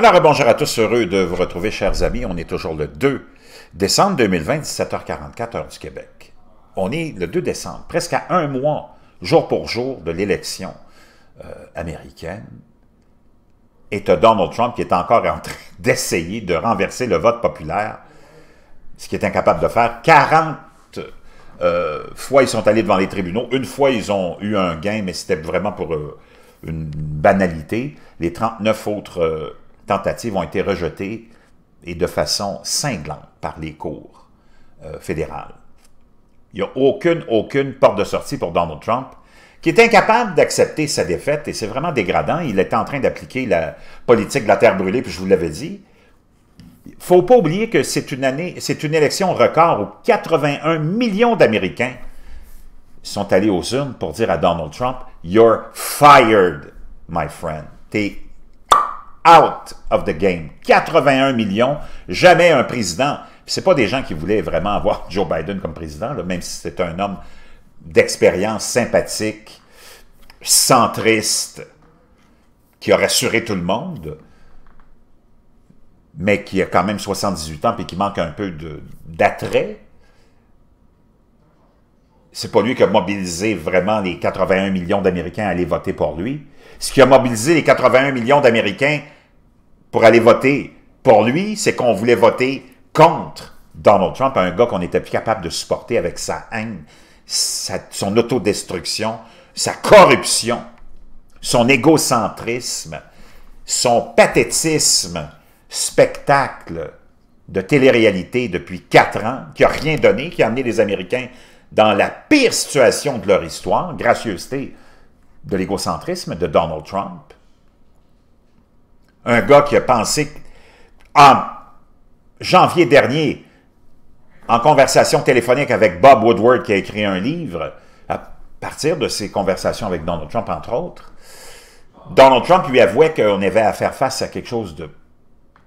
Alors, bonjour à tous, heureux de vous retrouver, chers amis. On est toujours le 2 décembre 2020, 17h44, heure du Québec. On est le 2 décembre, presque à un mois, jour pour jour, de l'élection américaine. Et tu as Donald Trump qui est encore en train d'essayer de renverser le vote populaire, ce qu'il est incapable de faire. 40 fois, ils sont allés devant les tribunaux. Une fois, ils ont eu un gain, mais c'était vraiment pour une banalité. Les 39 autres tentatives ont été rejetées et de façon cinglante par les cours fédérales. Il n'y a aucune porte de sortie pour Donald Trump, qui est incapable d'accepter sa défaite, et c'est vraiment dégradant. Il est en train d'appliquer la politique de la terre brûlée, puis je vous l'avais dit. Il ne faut pas oublier que c'est une élection record où 81 millions d'Américains sont allés aux urnes pour dire à Donald Trump « You're fired, my friend. T'es out of the game. » 81 millions, jamais un président. Ce n'est pas des gens qui voulaient vraiment avoir Joe Biden comme président, là, même si c'est un homme d'expérience sympathique, centriste, qui a rassuré tout le monde, mais qui a quand même 78 ans et qui manque un peu d'attrait. C'est pas lui qui a mobilisé vraiment les 81 millions d'Américains à aller voter pour lui. Ce qui a mobilisé les 81 millions d'Américains pour aller voter pour lui, c'est qu'on voulait voter contre Donald Trump, un gars qu'on n'était plus capable de supporter avec sa haine, son autodestruction, sa corruption, son égocentrisme, son pathétisme, spectacle de télé-réalité depuis 4 ans, qui n'a rien donné, qui a amené les Américains dans la pire situation de leur histoire, gracieuseté de l'égocentrisme de Donald Trump. Un gars qui a pensé en janvier dernier, en conversation téléphonique avec Bob Woodward, qui a écrit un livre, à partir de ses conversations avec Donald Trump, entre autres, Donald Trump lui avouait qu'on avait à faire face à quelque chose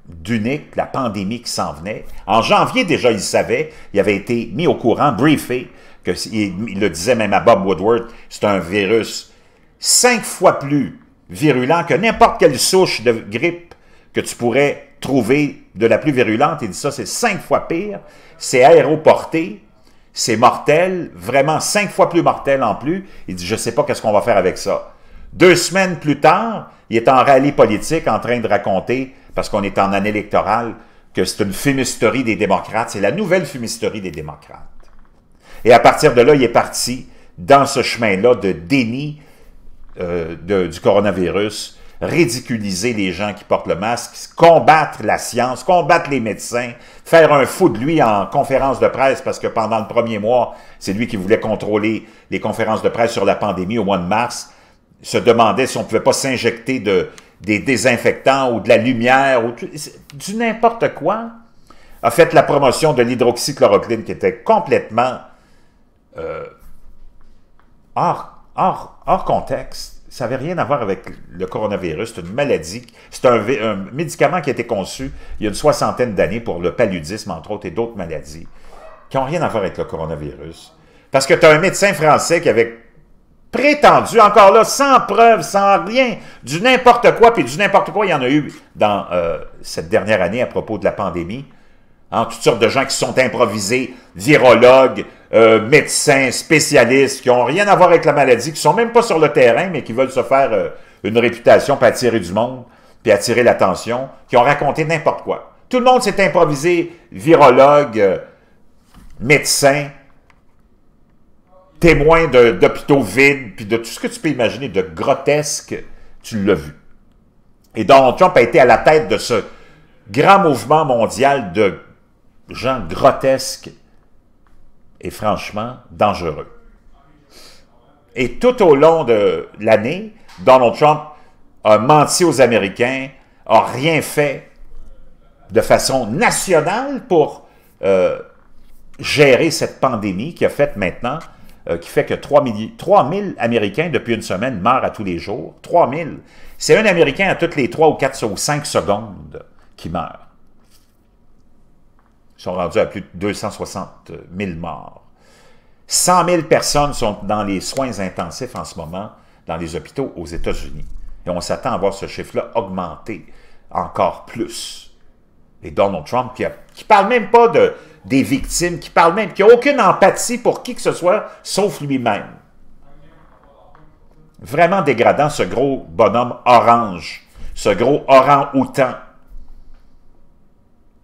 d'unique, la pandémie qui s'en venait. En janvier, déjà, il savait, il avait été mis au courant, briefé, il le disait même à Bob Woodward, c'est un virus 5 fois plus virulent que n'importe quelle souche de grippe que tu pourrais trouver de la plus virulente. Il dit ça, c'est 5 fois pire, c'est aéroporté, c'est mortel, vraiment 5 fois plus mortel en plus. Il dit, je ne sais pas qu'est-ce qu'on va faire avec ça. 2 semaines plus tard, il est en rallye politique en train de raconter, parce qu'on est en année électorale, que c'est une fumisterie des démocrates, c'est la nouvelle fumisterie des démocrates. Et à partir de là, il est parti dans ce chemin-là de déni du coronavirus, ridiculiser les gens qui portent le masque, combattre la science, combattre les médecins, faire un fou de lui en conférence de presse, parce que pendant le premier mois, c'est lui qui voulait contrôler les conférences de presse sur la pandémie au mois de mars, se demandait si on ne pouvait pas s'injecter des désinfectants ou de la lumière, ou du n'importe quoi, a fait la promotion de l'hydroxychloroquine qui était complètement hors contexte. Ça n'avait rien à voir avec le coronavirus, c'est une maladie, c'est un médicament qui a été conçu il y a une 60aine d'années pour le paludisme, entre autres, et d'autres maladies, qui n'ont rien à voir avec le coronavirus. Parce que tu as un médecin français qui avait prétendu, encore là, sans preuve, sans rien, du n'importe quoi, puis du n'importe quoi, il y en a eu dans cette dernière année à propos de la pandémie. Hein, toutes sortes de gens qui sont improvisés, virologues, médecins, spécialistes, qui n'ont rien à voir avec la maladie, qui ne sont même pas sur le terrain, mais qui veulent se faire une réputation, puis attirer du monde, puis attirer l'attention, qui ont raconté n'importe quoi. Tout le monde s'est improvisé, virologue, médecin, témoin d'hôpitaux vides, puis de tout ce que tu peux imaginer de grotesque, tu l'as vu. Et Donald Trump a été à la tête de ce grand mouvement mondial de gens grotesques et franchement dangereux. Et tout au long de l'année, Donald Trump a menti aux Américains, a rien fait de façon nationale pour gérer cette pandémie qui a fait maintenant, qui fait que 3000 Américains depuis une semaine meurent à tous les jours. 3000. C'est un Américain à toutes les 3 ou 4 ou 5 secondes qui meurt. Ils sont rendus à plus de 260 000 morts. 100 000 personnes sont dans les soins intensifs en ce moment dans les hôpitaux aux États-Unis. Et on s'attend à voir ce chiffre-là augmenter encore plus. Et Donald Trump, qui parle même pas des victimes, qui n'a aucune empathie pour qui que ce soit, sauf lui-même. Vraiment dégradant, ce gros bonhomme orange, ce gros orang-outan.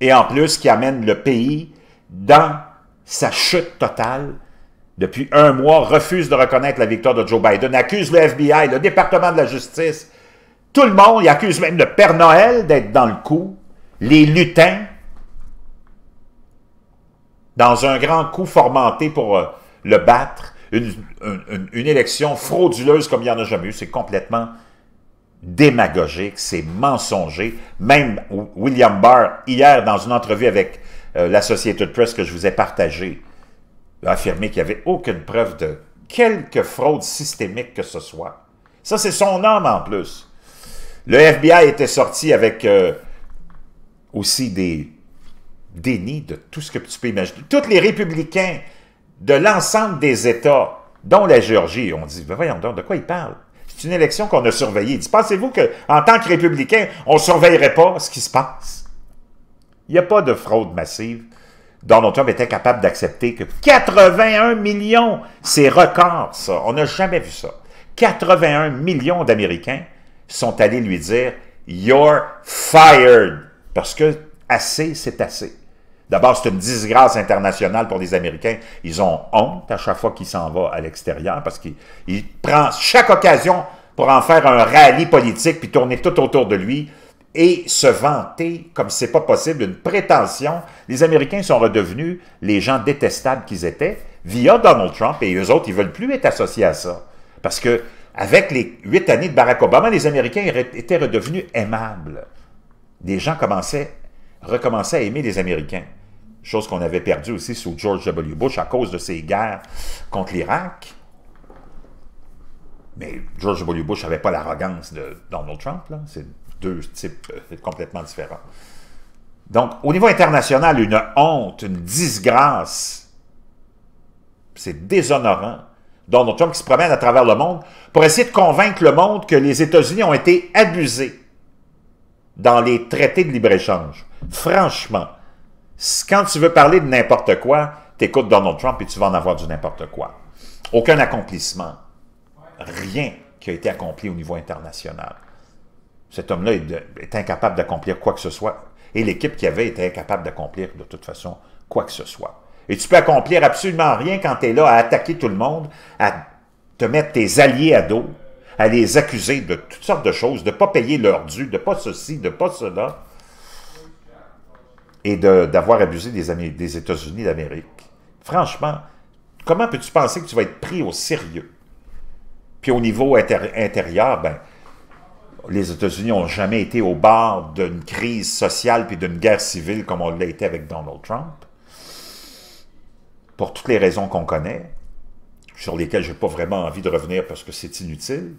Et en plus, qui amène le pays dans sa chute totale. Depuis un mois, refuse de reconnaître la victoire de Joe Biden, accuse le FBI, le département de la justice, tout le monde, il accuse même le Père Noël d'être dans le coup, les lutins, dans un grand coup fomenté pour le battre, une élection frauduleuse comme il n'y en a jamais eu, c'est complètement démagogique, c'est mensonger. Même William Barr, hier, dans une entrevue avec l'Associated Press que je vous ai partagée, a affirmé qu'il n'y avait aucune preuve de quelque fraude systémique que ce soit. Ça, c'est son homme en plus. Le FBI était sorti avec aussi des dénis de tout ce que tu peux imaginer. Tous les républicains de l'ensemble des États, dont la Géorgie, on dit, ben voyons donc, de quoi ils parlent? C'est une élection qu'on a surveillée. Il dit, pensez-vous qu'en tant que républicain, on ne surveillerait pas ce qui se passe? Il n'y a pas de fraude massive. Donald Trump était capable d'accepter que 81 millions, c'est record, ça. On n'a jamais vu ça. 81 millions d'Américains sont allés lui dire « You're fired ». Parce que assez, c'est assez. D'abord, c'est une disgrâce internationale pour les Américains. Ils ont honte à chaque fois qu'il s'en va à l'extérieur parce qu'il prend chaque occasion pour en faire un rallye politique puis tourner tout autour de lui et se vanter, comme c'est pas possible, une prétention. Les Américains sont redevenus les gens détestables qu'ils étaient via Donald Trump et eux autres, ils veulent plus être associés à ça. Parce que avec les 8 années de Barack Obama, les Américains étaient redevenus aimables. Les gens recommençaient à aimer les Américains. Chose qu'on avait perdue aussi sous George W. Bush à cause de ses guerres contre l'Irak. Mais George W. Bush n'avait pas l'arrogance de Donald Trump. C'est deux types complètement différents. Donc, au niveau international, une honte, une disgrâce. C'est déshonorant. Donald Trump qui se promène à travers le monde pour essayer de convaincre le monde que les États-Unis ont été abusés dans les traités de libre-échange. Franchement, quand tu veux parler de n'importe quoi, tu écoutes Donald Trump et tu vas en avoir du n'importe quoi. Aucun accomplissement. Rien qui a été accompli au niveau international. Cet homme-là est incapable d'accomplir quoi que ce soit. Et l'équipe qu'il avait était incapable d'accomplir de toute façon quoi que ce soit. Et tu peux accomplir absolument rien quand tu es là à attaquer tout le monde, à te mettre tes alliés à dos, à les accuser de toutes sortes de choses, de ne pas payer leur dû, de ne pas ceci, de ne pas cela, et d'avoir abusé des États-Unis d'Amérique. Franchement, comment peux-tu penser que tu vas être pris au sérieux? Puis au niveau intérieur, ben, les États-Unis n'ont jamais été au bord d'une crise sociale puis d'une guerre civile comme on l'a été avec Donald Trump, pour toutes les raisons qu'on connaît, sur lesquelles je n'ai pas vraiment envie de revenir parce que c'est inutile.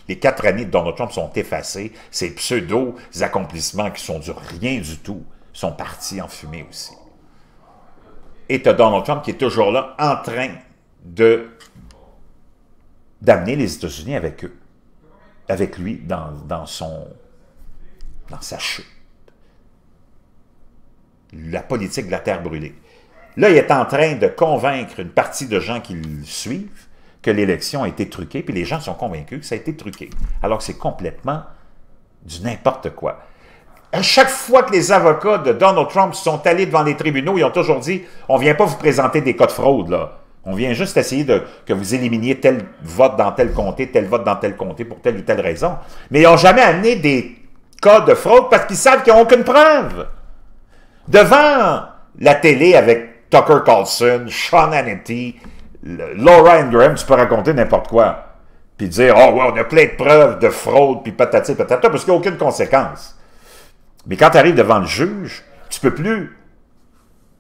Les 4 années de Donald Trump sont effacées. Ces pseudo-accomplissements qui sont du rien du tout sont partis en fumée aussi. Et tu as Donald Trump qui est toujours là en train d'amener les États-Unis avec eux, avec lui dans sa chute. La politique de la terre brûlée. Là, il est en train de convaincre une partie de gens qui le suivent que l'élection a été truquée, puis les gens sont convaincus que ça a été truqué, alors que c'est complètement du n'importe quoi. À chaque fois que les avocats de Donald Trump sont allés devant les tribunaux, ils ont toujours dit « On ne vient pas vous présenter des cas de fraude, là. On vient juste essayer que vous éliminiez tel vote dans tel comté, tel vote dans tel comté pour telle ou telle raison. » Mais ils n'ont jamais amené des cas de fraude parce qu'ils savent qu'ils n'ont aucune preuve. Devant la télé avec Tucker Carlson, Sean Hannity, Laura Ingraham, tu peux raconter n'importe quoi. Puis dire, oh ouais, on a plein de preuves de fraude, puis patati patata, parce qu'il n'y a aucune conséquence. Mais quand tu arrives devant le juge, tu ne peux plus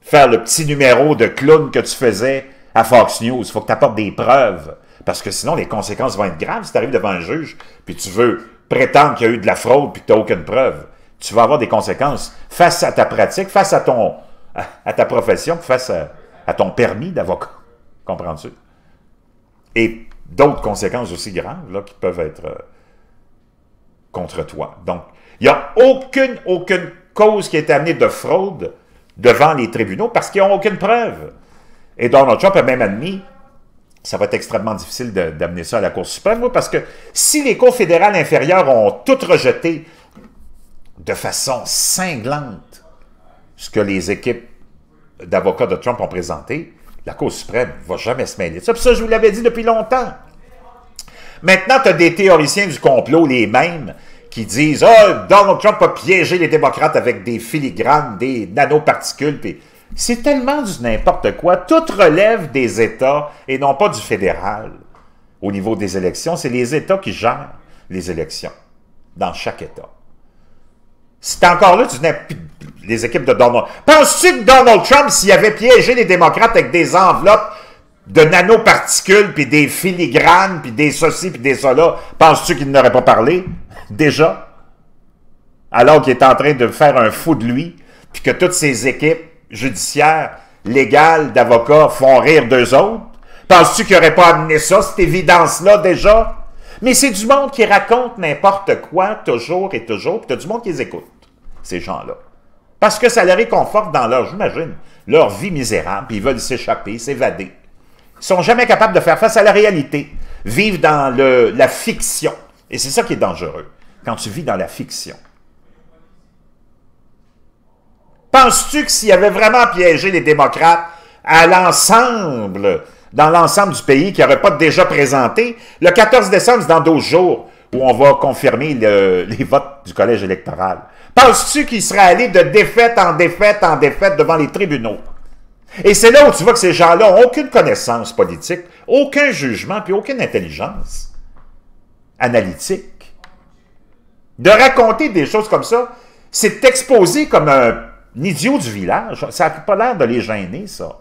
faire le petit numéro de clown que tu faisais à Fox News. Il faut que tu apportes des preuves. Parce que sinon, les conséquences vont être graves si tu arrives devant le juge, puis tu veux prétendre qu'il y a eu de la fraude, puis que tu n'as aucune preuve. Tu vas avoir des conséquences face à ta pratique, face à ta profession, face à ton permis d'avocat. Comprends-tu? Et d'autres conséquences aussi graves là, qui peuvent être contre toi. Donc, il n'y a aucune cause qui est amenée de fraude devant les tribunaux parce qu'ils n'ont aucune preuve. Et Donald Trump a même admis, ça va être extrêmement difficile d'amener ça à la Cour suprême, parce que si les cours fédérales inférieures ont toutes rejeté de façon cinglante ce que les équipes d'avocats de Trump ont présenté, la Cour suprême ne va jamais se mêler de ça. Puis ça, je vous l'avais dit depuis longtemps. Maintenant, tu as des théoriciens du complot, les mêmes, qui disent « Ah, Donald Trump a piégé les démocrates avec des filigranes, des nanoparticules. » C'est tellement du n'importe quoi. Tout relève des États et non pas du fédéral. Au niveau des élections, c'est les États qui gèrent les élections dans chaque État. C'est encore là, les équipes de Donald Trump. Penses-tu que Donald Trump, s'il avait piégé les démocrates avec des enveloppes de nanoparticules, puis des filigranes, puis des ceci, puis des cela, penses-tu qu'il n'aurait pas parlé? Déjà? Alors qu'il est en train de faire un fou de lui, puis que toutes ses équipes judiciaires, légales, d'avocats font rire d'eux autres? Penses-tu qu'il n'aurait pas amené ça, cette évidence-là, déjà? Mais c'est du monde qui raconte n'importe quoi, toujours et toujours, puis tu as du monde qui les écoute, ces gens-là. Parce que ça les réconforte dans leur, j'imagine, leur vie misérable, puis ils veulent s'échapper, s'évader. Ils sont jamais capables de faire face à la réalité, vivent dans la fiction. Et c'est ça qui est dangereux, quand tu vis dans la fiction. Penses-tu que s'il avait vraiment piégé les démocrates à l'ensemble, dans l'ensemble du pays, qui n'aurait pas déjà présenté, le 14 décembre, c'est dans 12 jours, où on va confirmer les votes du collège électoral. Penses-tu qu'il serait allé de défaite en défaite en défaite devant les tribunaux? Et c'est là où tu vois que ces gens-là n'ont aucune connaissance politique, aucun jugement, puis aucune intelligence analytique. De raconter des choses comme ça, c'est exposé comme un idiot du village. Ça n'a pas l'air de les gêner, ça,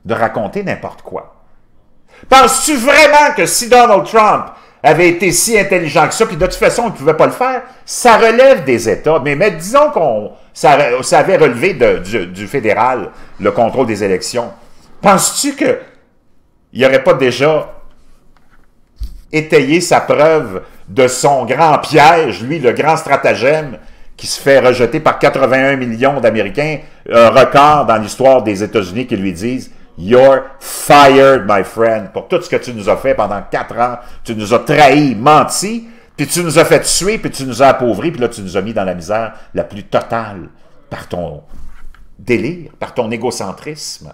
de raconter n'importe quoi. Penses-tu vraiment que si Donald Trump avait été si intelligent que ça, puis de toute façon, il ne pouvait pas le faire, ça relève des États. Mais disons ça avait relevé du fédéral, le contrôle des élections. Penses-tu qu'il n'aurait pas déjà étayé sa preuve de son grand piège, lui, le grand stratagème, qui se fait rejeter par 81 millions d'Américains, un record dans l'histoire des États-Unis qui lui disent « You're fired, my friend, pour tout ce que tu nous as fait pendant 4 ans. Tu nous as trahis, menti, puis tu nous as fait tuer, puis tu nous as appauvris, puis là, tu nous as mis dans la misère la plus totale par ton délire, par ton égocentrisme. »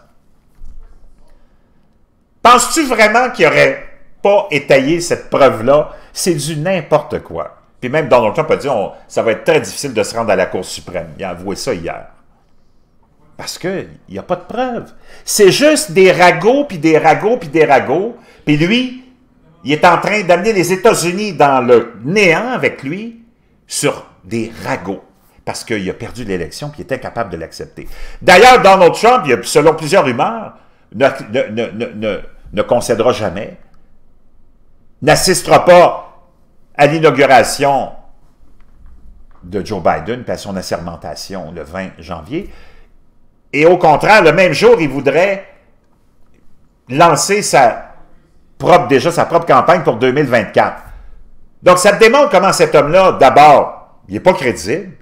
Penses-tu vraiment qu'il n'aurait pas étayé cette preuve-là? C'est du n'importe quoi. Puis même Donald Trump a dit ça va être très difficile de se rendre à la Cour suprême. Il a avoué ça hier. Parce qu'il n'y a pas de preuves. C'est juste des ragots, puis des ragots, puis des ragots. Puis lui, il est en train d'amener les États-Unis dans le néant avec lui sur des ragots. Parce qu'il a perdu l'élection, puis il était incapable de l'accepter. D'ailleurs, Donald Trump, selon plusieurs rumeurs, ne concédera jamais, n'assistera pas à l'inauguration de Joe Biden, puis à son assermentation le 20 janvier. Et au contraire, le même jour, il voudrait lancer sa propre campagne pour 2024. Donc, ça te démontre comment cet homme-là, d'abord, il n'est pas crédible,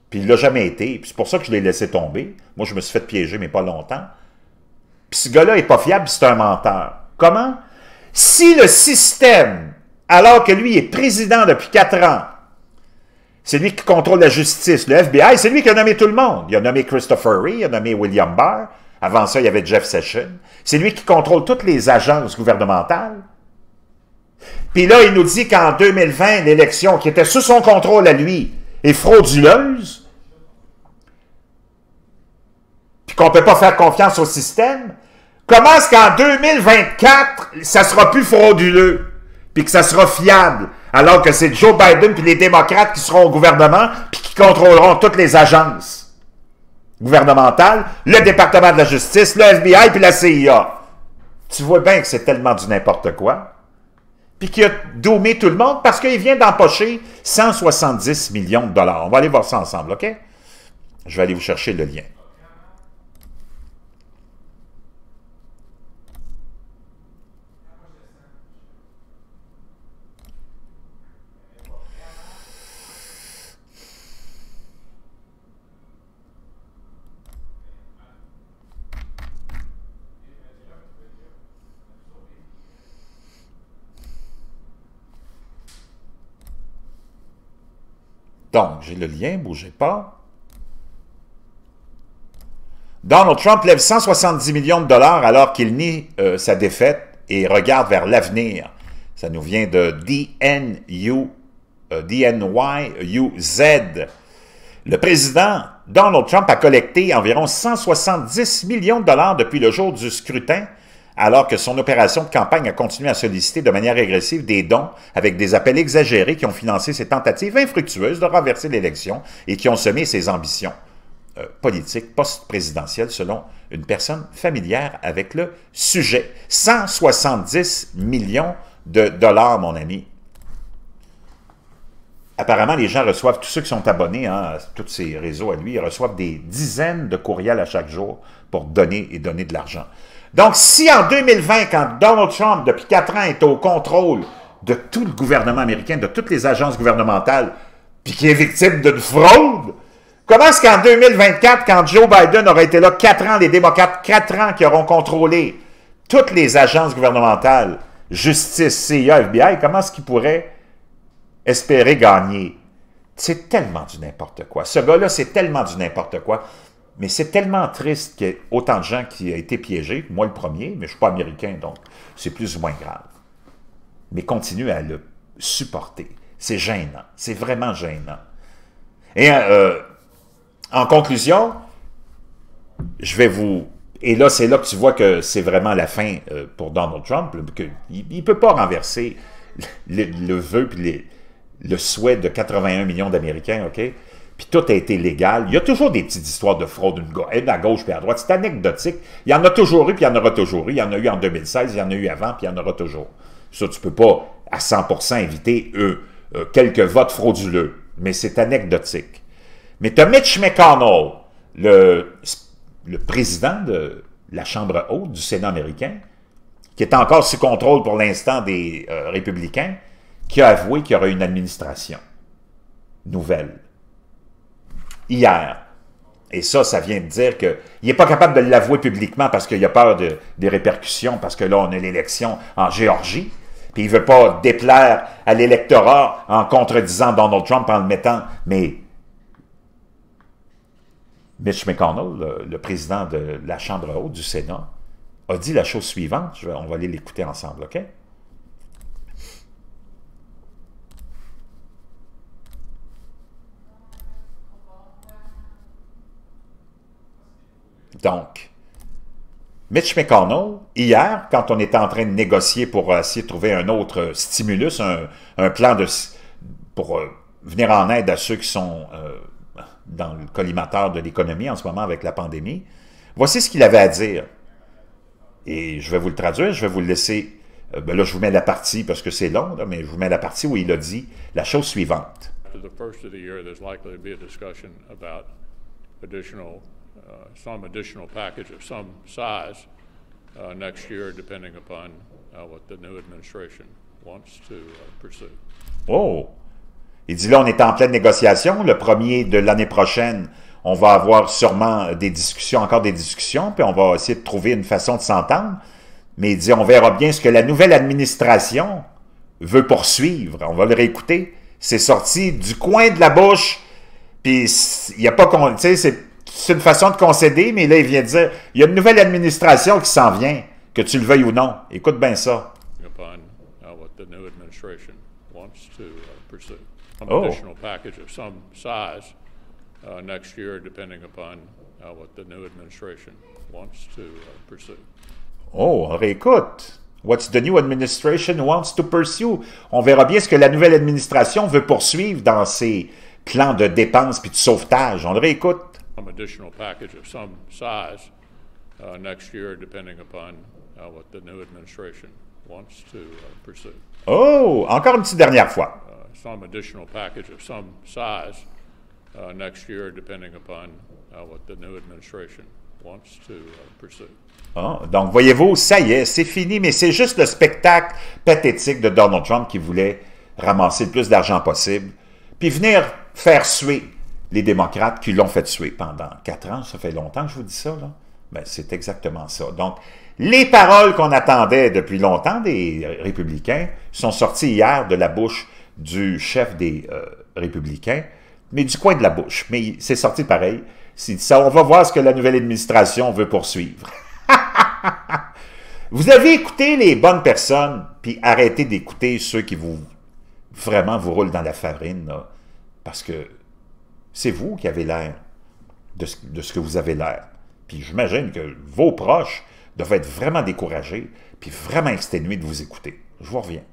puis il ne l'a jamais été, puis c'est pour ça que je l'ai laissé tomber. Moi, je me suis fait piéger, mais pas longtemps. Puis ce gars-là n'est pas fiable, c'est un menteur. Comment? Si le système, alors que lui est président depuis 4 ans, c'est lui qui contrôle la justice, le FBI, c'est lui qui a nommé tout le monde. Il a nommé Christopher Wray, il a nommé William Barr. Avant ça, il y avait Jeff Sessions. C'est lui qui contrôle toutes les agences gouvernementales. Puis là, il nous dit qu'en 2020, l'élection qui était sous son contrôle à lui est frauduleuse, puis qu'on ne peut pas faire confiance au système. Comment est-ce qu'en 2024, ça sera plus frauduleux, puis que ça sera fiable, alors que c'est Joe Biden puis les démocrates qui seront au gouvernement puis qui contrôleront toutes les agences gouvernementales, le département de la justice, le FBI puis la CIA. Tu vois bien que c'est tellement du n'importe quoi. Puis qu'il a doumé tout le monde parce qu'il vient d'empocher 170 millions de dollars. On va aller voir ça ensemble, OK? Je vais aller vous chercher le lien. Donc, j'ai le lien, bougez pas. Donald Trump lève 170 millions de dollars alors qu'il nie sa défaite et regarde vers l'avenir. Ça nous vient de DNYUZ. Le président Donald Trump a collecté environ 170 millions de dollars depuis le jour du scrutin, alors que son opération de campagne a continué à solliciter de manière agressive des dons avec des appels exagérés qui ont financé ses tentatives infructueuses de renverser l'élection et qui ont semé ses ambitions politique post-présidentielle selon une personne familière avec le sujet. 170 millions de dollars, mon ami. Apparemment, les gens reçoivent, tous ceux qui sont abonnés à tous ces réseaux à lui, ils reçoivent des dizaines de courriels à chaque jour pour donner et donner de l'argent. Donc, si en 2020, quand Donald Trump, depuis 4 ans, est au contrôle de tout le gouvernement américain, de toutes les agences gouvernementales, puis qui est victime d'une fraude, comment est-ce qu'en 2024, quand Joe Biden aura été là 4 ans, les démocrates, 4 ans qui auront contrôlé toutes les agences gouvernementales, justice, CIA, FBI, comment est-ce qu'ils pourraient espérer gagner? C'est tellement du n'importe quoi. Ce gars-là, c'est tellement du n'importe quoi. Mais c'est tellement triste qu'il y ait autant de gens qui aient été piégés, moi le premier, mais je ne suis pas américain, donc c'est plus ou moins grave. Mais continue à le supporter. C'est gênant. C'est vraiment gênant. Et en conclusion, je vais vous... Et là, c'est là que tu vois que c'est vraiment la fin pour Donald Trump. Il ne peut pas renverser le vœu et le souhait de 81 millions d'Américains, OK? Puis tout a été légal. Il y a toujours des petites histoires de fraude, une à gauche puis à droite. C'est anecdotique. Il y en a toujours eu, puis il y en aura toujours eu. Il y en a eu en 2016, il y en a eu avant, puis il y en aura toujours. Ça, tu ne peux pas à 100% éviter quelques votes frauduleux. Mais c'est anecdotique. Mais tu as Mitch McConnell, le président de la Chambre haute du Sénat américain, qui est encore sous contrôle pour l'instant des républicains, qui a avoué qu'il y aurait une administration nouvelle. Hier. Et ça vient de dire qu'il n'est pas capable de l'avouer publiquement parce qu'il a peur des répercussions, parce que là, on a l'élection en Géorgie, puis il ne veut pas déplaire à l'électorat en contredisant Donald Trump en le mettant, mais Mitch McConnell, le président de la Chambre haute du Sénat, a dit la chose suivante, on va aller l'écouter ensemble, OK? Donc, Mitch McConnell, hier, quand on était en train de négocier pour essayer de trouver un autre stimulus, un plan pour venir en aide à ceux qui sont dans le collimateur de l'économie en ce moment avec la pandémie, voici ce qu'il avait à dire. Et je vais vous le traduire, je vais vous le laisser. Ben là, je vous mets la partie, parce que c'est long, là, mais je vous mets la partie où il a dit la chose suivante. Some additional package of some size next year, depending upon what the new administration wants to pursue. Oh! Il dit là, on est en pleine négociation. Le premier de l'année prochaine, on va avoir sûrement des discussions, encore des discussions, puis on va essayer de trouver une façon de s'entendre. Mais il dit, on verra bien ce que la nouvelle administration veut poursuivre. On va le réécouter. C'est sorti du coin de la bouche, puis il n'y a pas... Tu sais, c'est une façon de concéder, mais là, il vient de dire, il y a une nouvelle administration qui s'en vient, que tu le veuilles ou non. Écoute bien ça. Oh. Oh, on réécoute. What's the new administration wants to pursue? On verra bien ce que la nouvelle administration veut poursuivre dans ses plans de dépenses puis de sauvetage. On le réécoute. Some additional package of some size next year, depending upon what the new administration wants to pursue. Oh, encore une petite dernière fois. Some additional package of some size next year, depending upon what the new administration wants to pursue. Oh, donc, voyez-vous, ça y est, c'est fini, mais c'est juste le spectacle pathétique de Donald Trump qui voulait ramasser le plus d'argent possible, puis venir faire suer les démocrates qui l'ont fait suer pendant 4 ans. Ça fait longtemps que je vous dis ça, là. Ben, c'est exactement ça. Donc, les paroles qu'on attendait depuis longtemps des républicains sont sorties hier de la bouche du chef des républicains, mais du coin de la bouche. Mais c'est sorti pareil. Ça, on va voir ce que la nouvelle administration veut poursuivre. Vous avez écouté les bonnes personnes, puis arrêtez d'écouter ceux qui vraiment vous roulent dans la farine, là, parce que c'est vous qui avez l'air de ce que vous avez l'air. Puis j'imagine que vos proches doivent être vraiment découragés, puis vraiment exténués de vous écouter. Je vous reviens.